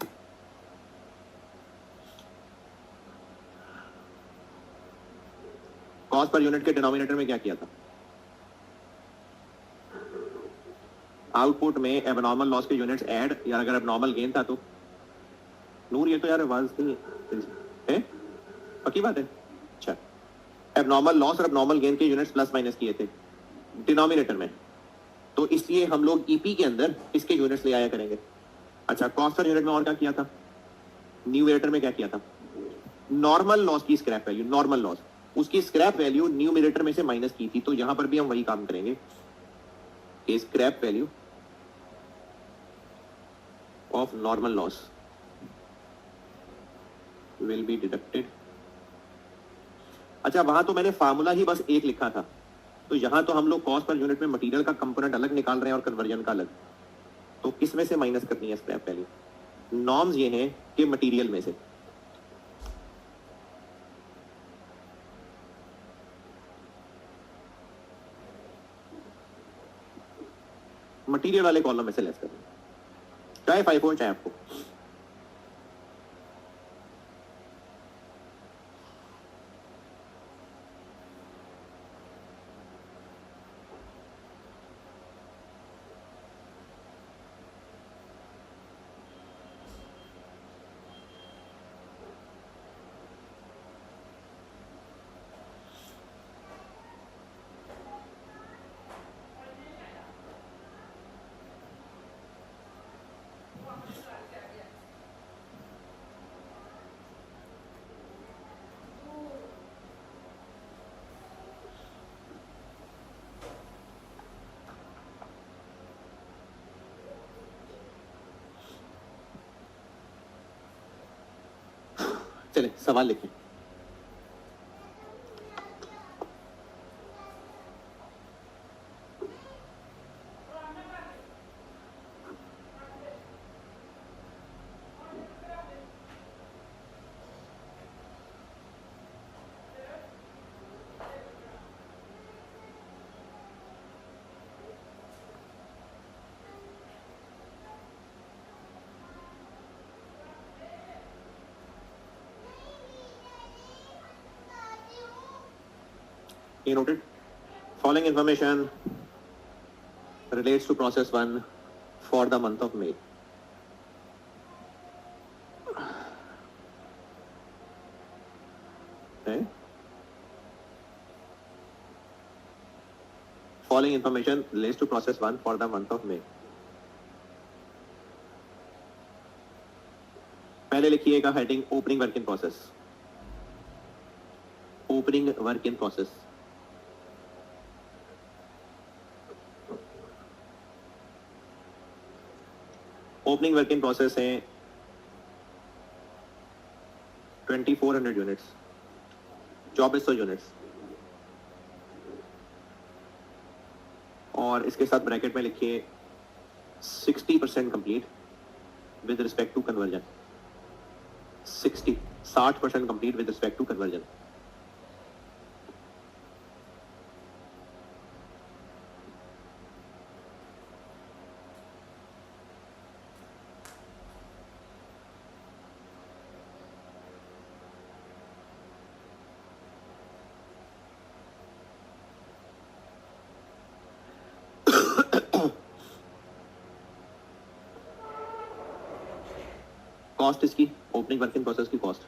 कॉस्ट पर यूनिट के डिनोमिनेटर में क्या किया था? आउटपुट में एबनॉर्मल लॉस के यूनिट्स ऐड, या अगर एबनॉर्मल गेन था तो नूर ये तो यार आवाज नहीं है, पक्की बात है। अच्छा, एबनॉर्मल लॉस और एबनॉर्मल गेन के यूनिट्स प्लस माइनस किए थे डिनोमिनेटर में, तो इसलिए हम लोग ईपी के अंदर इसके यूनिट्स ले आया करेंगे। अच्छा, कॉस्ट पर यूनिट में और क्या किया था? न्यूमरेटर में क्या किया था? नॉर्मल लॉस की स्क्रैप वैल्यू, नॉर्मल लॉस उसकी स्क्रैप वैल्यू न्यूमरेटर में से माइनस की थी, तो यहां पर भी हम वही काम करेंगे कि scrap value of normal loss will be deducted. अच्छा, वहां तो मैंने फार्मूला ही बस एक लिखा था, तो यहां तो हम लोग कॉस्ट पर यूनिट में मटेरियल का कंपोनेंट अलग निकाल रहे हैं और कन्वर्जन का अलग, तो किस में से माइनस करनी है स्क्रैप वैल्यू? नॉर्म्स ये हैं कि मटेरियल में से। मटेरियल वाले कॉलम में से लेस करना, चाहे 5 हो चाहे आपको। चले सवाल लिखें। You noted? Following information relates to process 1 for the month of May. Okay. Following information relates to process 1 for the month of May. पहले लिखिएगा heading opening work in process, opening work in process. Opening work in process है 2400 units, 2400 units, और इसके साथ bracket में लिखिए 60% complete with respect to conversion. 60% complete with respect to conversion. Cost इसकी, opening work in process की cost,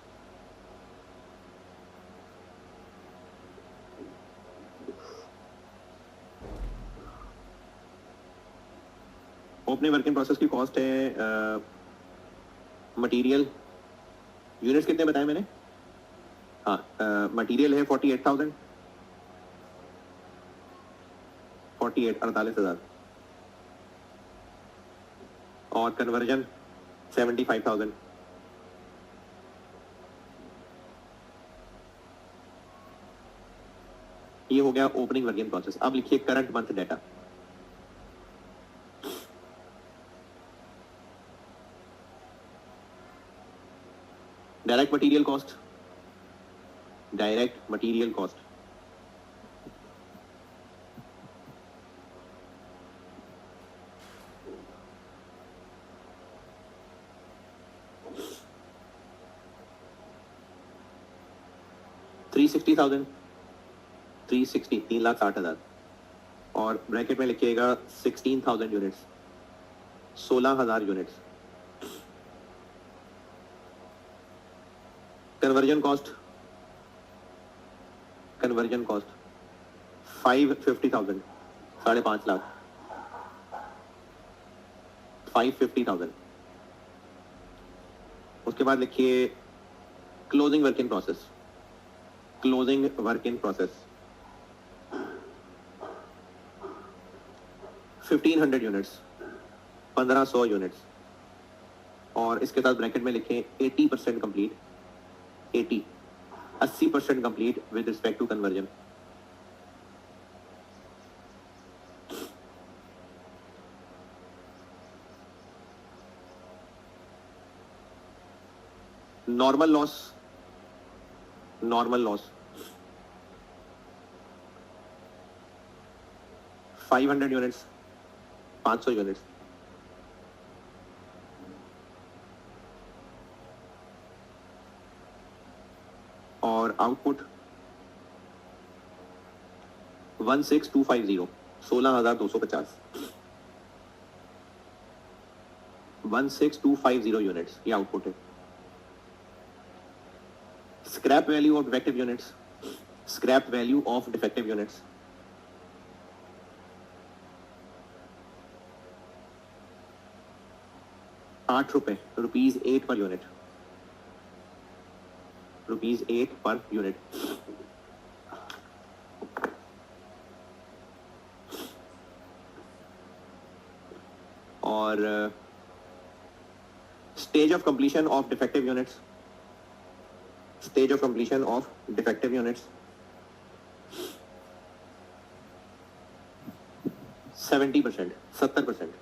opening work in process की cost है मटेरियल यूनिट्स कितने बताए मैंने? हाँ, मटेरियल है 48,000, 48,000 और कन्वर्जन 75,000। ये हो गया ओपनिंग वर्क इन प्रोसेस। अब लिखिए current month data. Direct material cost, direct material cost $360,000, 360, 3,60,000, और ब्रैकेट में लिखिएगा 16,000 units, 16,000 units. Conversion cost 550,000, 5.5 lakh, 550,000। उसके बाद लिखिए closing work in process, 1500 units, 1500 units, और इसके साथ ब्रैकेट में लिखें 80% complete, 80% complete with respect to conversion. Normal loss 500 units, 500 units, और आउटपुट 16,250, 16,250, 16,250 यूनिट्स, ये आउटपुट है। Scrap value of defective units, 8 रुपए, ₹8 पर यूनिट, ₹8 पर यूनिट। और stage of completion of defective units, 70%, 70%।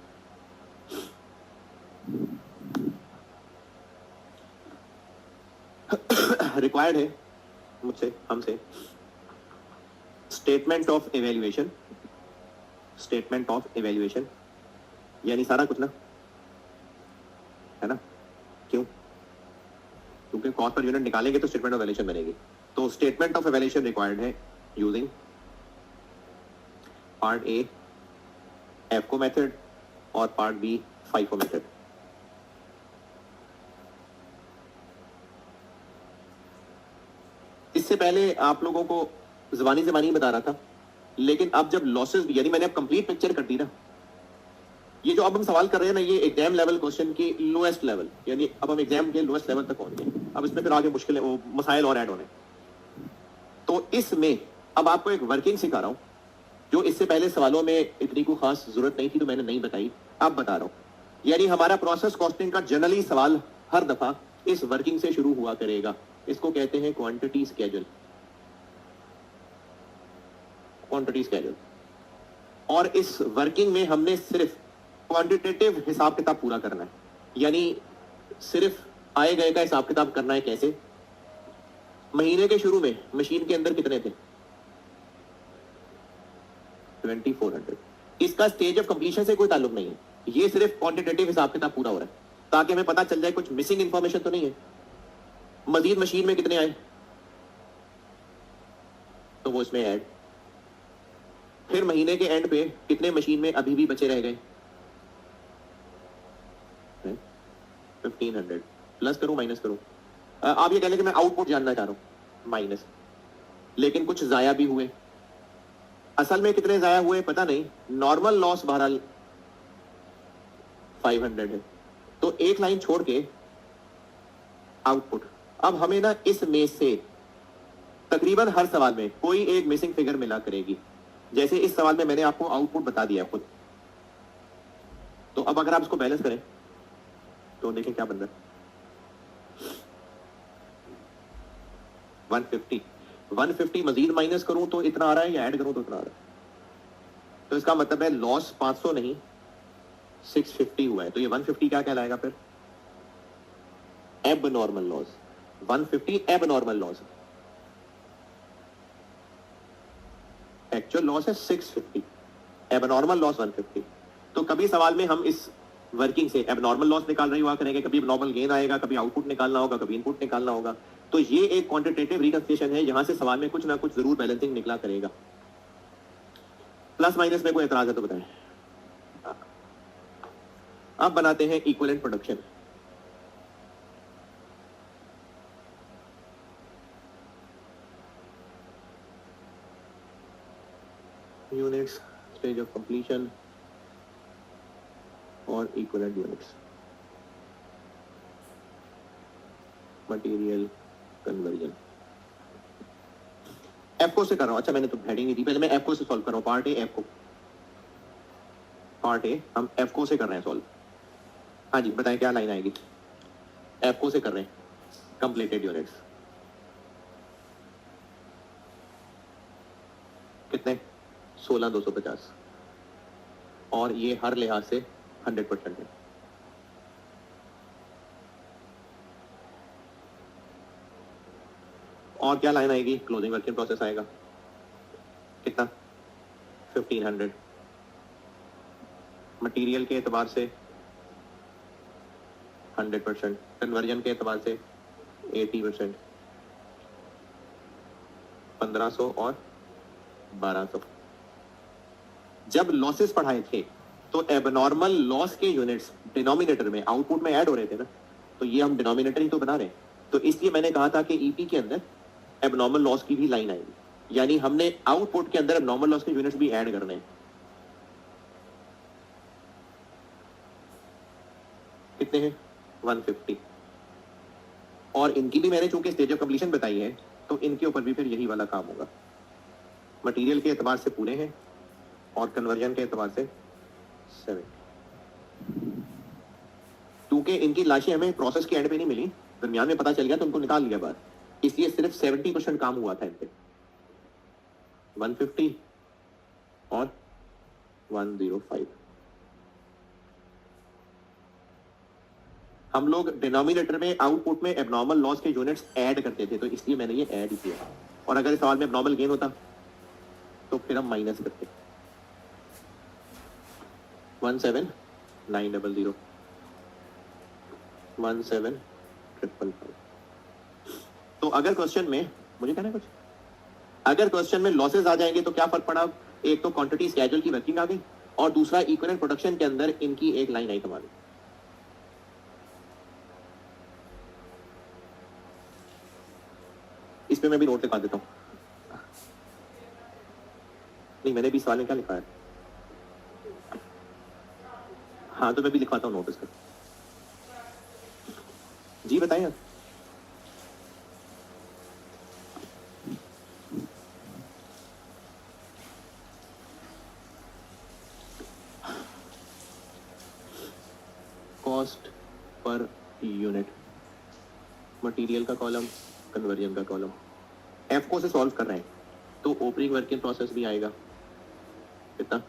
Required है मुझसे, हमसे स्टेटमेंट ऑफ एवेल्युएशन, यानी सारा कुछ ना, है ना? क्यों? क्योंकि कॉस्ट पर यूनिट निकालेंगे तो स्टेटमेंट ऑफ एवेल्युएशन बनेगी। तो स्टेटमेंट ऑफ एवेल्युएशन रिक्वायर्ड है यूजिंग पार्ट ए एफको मेथड और पार्ट बी फाइफो मेथड। इससे पहले आप लोगों को ज़बानी बता रहा था, लेकिन अब जब लॉसेस, यानी मैंने अब कंप्लीट पिक्चर कर दी ना, ये जो अब हम सवाल कर रहे हैं ना, ये एग्जाम लेवल क्वेश्चन की लोएस्ट लेवल, यानी अब हम एग्जाम के लोएस्ट लेवल तक पहुंच गए। अब इसमें फिर आगे मुश्किल वो मसाइल और ऐड होने। तो इसमें अब आपको एक वर्किंग सिखा रहा हूं, जो इससे पहले सवालों में इतनी कोई खास जरूरत नहीं थी तो मैंने नहीं बताई, अब बता रहा हूं। यानी हमारा प्रोसेस कॉस्टिंग का जनरली सवाल हर दफा इस वर्किंग से शुरू हुआ करेगा। इसको कहते हैं क्वांटिटी स्केड्यूल, और इस वर्किंग में हमने सिर्फ क्वांटिटेटिव हिसाब किताब पूरा करना है, यानी सिर्फ आए गए का हिसाब किताब करना है। कैसे? महीने के शुरू में मशीन के अंदर कितने थे? 2400। इसका स्टेज ऑफ कंप्लीशन से कोई ताल्लुक नहीं है, ये सिर्फ क्वांटिटेटिव हिसाब किताब पूरा हो रहा है ताकि हमें पता चल जाए कुछ मिसिंग इंफॉर्मेशन तो नहीं है। मजीद मशीन में कितने आए तो वो इसमें ऐड, फिर महीने के एंड पे कितने मशीन में अभी भी बचे रह गए, 1500। प्लस करूं माइनस करूं? आप ये कह लें कि मैं आउटपुट जानना चाह रहा हूं, माइनस, लेकिन कुछ जाया भी हुए। असल में कितने जाया हुए पता नहीं। नॉर्मल लॉस बहरहाल 500 है, तो एक लाइन छोड़ के आउटपुट। अब हमें ना इसमें से तकरीबन हर सवाल में कोई एक मिसिंग फिगर मिला करेगी। जैसे इस सवाल में मैंने आपको आउटपुट बता दिया खुद, तो अब अगर आप इसको बैलेंस करें तो देखें क्या बन रहा है। 150 मजीद माइनस करूं तो इतना आ रहा है, या ऐड करूं तो इतना आ रहा है। तो इसका मतलब है लॉस 500 नहीं 650 हुआ है। तो ये 150 क्या कहलाएगा फिर? Abnormal loss. 150 abnormal loss, actual loss है 650, एबनॉर्मल लॉस 150। तो कभी सवाल में हम इस वर्किंग से एबनॉर्मल लॉस निकाल रहे हुआ करेंगे, कभी एबनॉर्मल गेन आएगा, कभी आउटपुट निकालना होगा, कभी इनपुट निकालना होगा। तो तो ये एक क्वांटिटेटिव रिकंस्ट्रक्शन है, यहां से सवाल में कुछ ना कुछ जरूर बैलेंसिंग निकला करेगा। प्लस माइनस में कोई एतराज है तो बताएं। अब बनाते हैं equivalent production. Units, stage of completion और इक्विवेलेंट यूनिट्स, मटेरियल कन्वर्जन। एफको से कर रहा हूं। अच्छा मैंने तो हेडिंग नहीं दी, पहले मैं एफको से सॉल्व कर रहा हूं। पार्ट ए एफको, पार्ट ए हम एफको से कर रहे हैं सॉल्व। हाँ जी बताएं क्या लाइन आएगी। एफको से कर रहे हैं कंप्लीटेड यूनिट्स कितने 16,250 और ये हर लिहाज से 100% है। और क्या लाइन आएगी, क्लोजिंग वर्क इन प्रोसेस आएगा कितना 1500। मटेरियल के एतबार से 100%, कन्वर्जन के एतबार से 80%, 1500 और 1200। जब लॉसेस पढ़ाए थे तो एबनॉर्मल लॉस के यूनिट्स डिनोमिनेटर में आउटपुट में ऐड हो रहे थे ना, तो ये हम डिनोमिनेटर ही तो बना रहे हैं। तो इसलिए मैंने कहा था कि ईपी के अंदर एबनॉर्मल लॉस की भी लाइन आएगी, यानी हमने आउटपुट के अंदर एबनॉर्मल लॉस के यूनिट्स भी ऐड करने हैं। कितने हैं 150। और इनकी भी मैंने चूंकि स्टेज ऑफ कंप्लीशन बताई है तो इनके ऊपर भी फिर यही वाला काम होगा। मटेरियल के एतबार से पूरे हैं और कन्वर्जन के एतबार से 7। क्योंकि इनकी लाशें हमें प्रोसेस के एंड पे नहीं मिली, दरमियान में पता चल गया तो उनको निकाल लिया बाहर, इसलिए सिर्फ 70% काम हुआ था इन पे। 150 और 105। हम लोग डिनोमिनेटर में आउटपुट में एबनॉर्मल लॉस के यूनिट्स ऐड करते थे, तो इसलिए मैंने ये ऐड किया। और अगर इस सवाल में एबनॉर्मल गेन होता तो फिर हम माइनस करते। 17900, 17555। तो अगर क्वेश्चन में मुझे कहना है कुछ, अगर क्वेश्चन में लॉसेस आ जाएंगे तो क्या फर्क पड़ा, एक तो क्वांटिटी स्केड्यूल की वर्किंग आ गई और दूसरा इक्विवेलेंट प्रोडक्शन के अंदर इनकी एक लाइन आई तुम्हारी। इस पे मैं भी नोट लिखा देता हूं। नहीं मैंने भी सवाल में क्या लिखा है, हाँ तो मैं भी लिखवाता हूँ नोटिस कर। जी बताइए। कॉस्ट पर यूनिट, मटेरियल का कॉलम, कन्वर्जन का कॉलम। एफको से सॉल्व कर रहे हैं तो ओपनिंग वर्क इन प्रोसेस भी आएगा कितना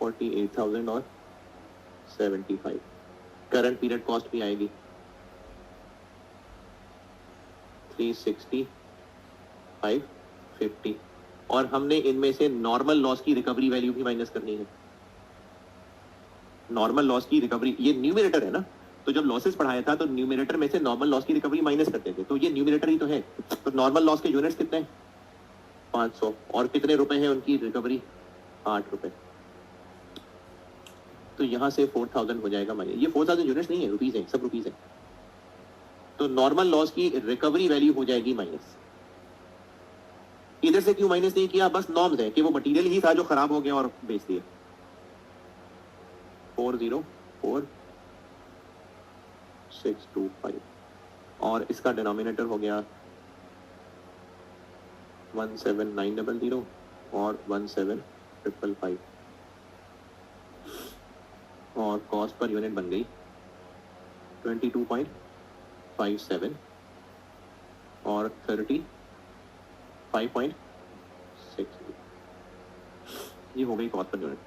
48,000 और 75। करंट पीरियड कॉस्ट भी आएगी 360, 550। और हमने इनमें से नॉर्मल लॉस की रिकवरी वैल्यू भी माइनस करनी है। नॉर्मल लॉस की रिकवरी, ये न्यूमरेटर है ना, तो जब लॉसेस पढ़ाया था तो न्यूमरेटर में से नॉर्मल लॉस की रिकवरी माइनस करते थे, तो ये न्यूमरेटर ही तो है। तो नॉर्मल लॉस के यूनिट्स कितने हैं 500 और कितने रुपए हैं उनकी रिकवरी 8 रुपए। तो यहां से 4000 हो जाएगा माइनस। ये 4000 यूनिट्स नहीं है, रुपीज है, सब रुपीज है। तो नॉर्मल लॉस की रिकवरी वैल्यू हो जाएगी माइनस। इधर से क्यों माइनस नहीं किया, बस नॉर्म्स है कि वो मटेरियल ही था जो खराब हो गया और बेच दिया। 404625 और इसका डिनोमिनेटर हो गया 17900 और 17555 और कॉस्ट पर यूनिट बन गई 22.57 और 35.6। ये हो गई cost per unit.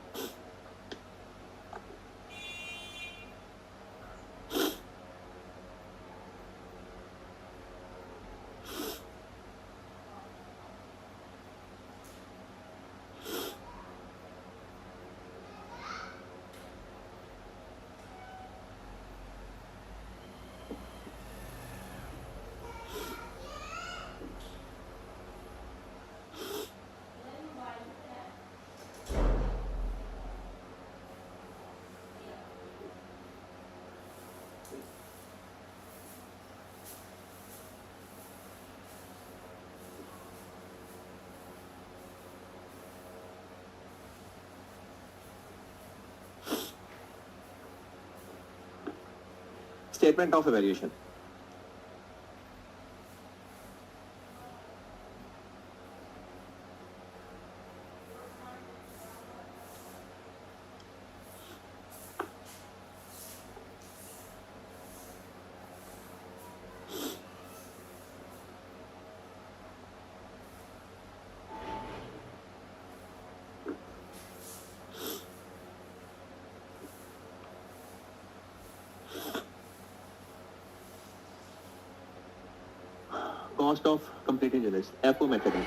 Statement of evaluation, cost of completed units, FO method है।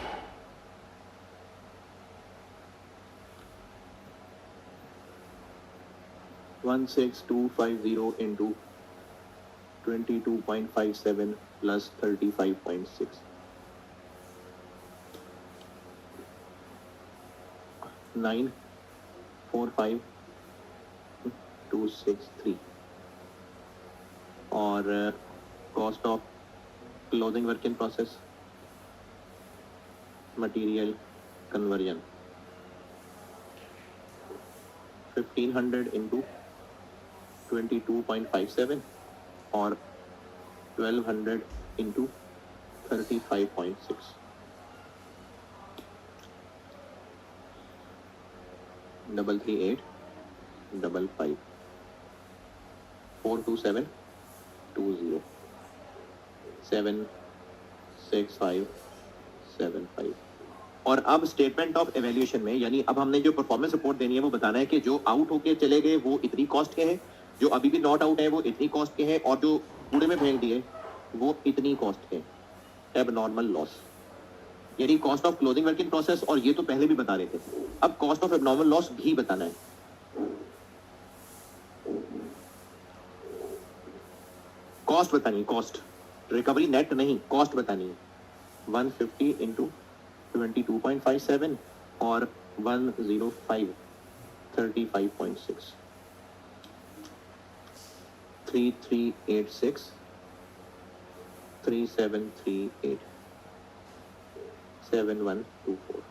One six two five zero into 22.57 plus 35.6, 945,263 और cost of closing work in process, material conversion 1500 into 22.57 और 1200 into 35.6, 33855, 42720, 76575। और अब स्टेटमेंट ऑफ एवेल्यूएशन में, यानी अब हमने जो परफॉर्मेंस रिपोर्ट देनी है वो बताना है कि जो आउट होके चले गए वो इतनी कॉस्ट के हैं, जो अभी भी नॉट आउट है वो इतनी कॉस्ट के हैं, और जो कूड़े में फेंक दिए वो इतनी कॉस्ट के हैं। एबनॉर्मल लॉस, यानी cost of closing work in process, और ये तो पहले भी बता रहे थे, अब कॉस्ट ऑफ एबनॉर्मल लॉस भी बताना है। कॉस्ट बतानी है, कॉस्ट, रिकवरी नेट नहीं, कॉस्ट बतानी है। 150 इंटू 22.57 और 105 35.6, 3386 3738 7124।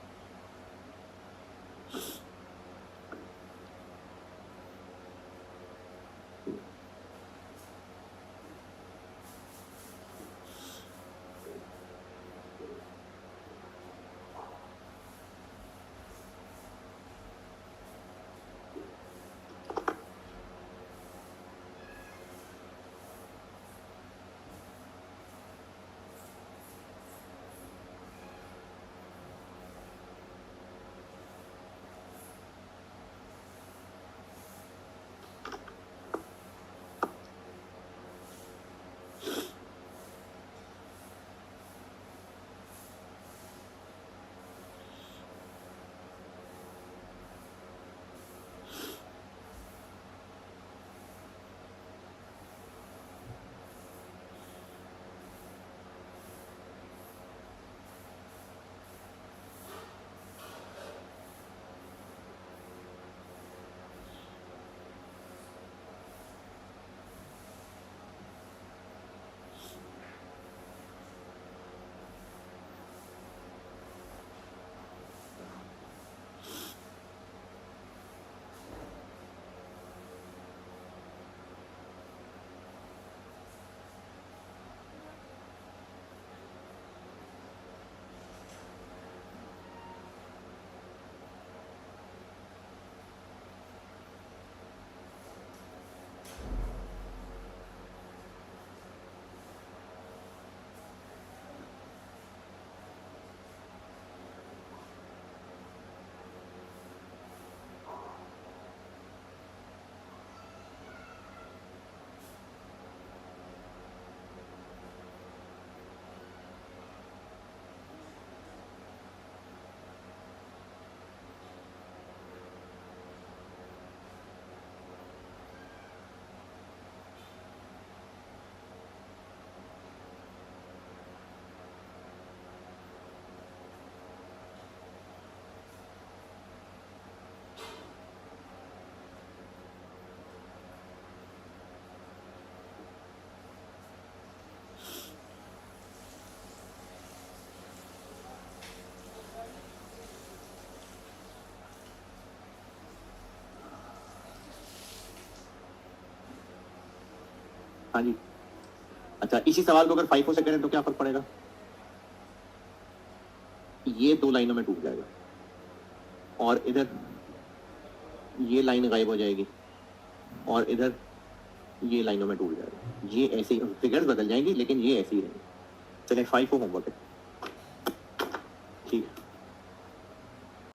हाँ जी, अच्छा इसी सवाल को अगर 5 से करें तो क्या फर्क पड़ेगा? ये 2 लाइनों में टूट जाएगा और इधर ये लाइन गायब हो जाएगी और इधर ये लाइनों में टूट जाएगा। ये ऐसे ही फिगर्स बदल जाएंगी लेकिन ये ऐसे ही रहेंगे। चलिए 5 को होमवर्क है, ठीक है।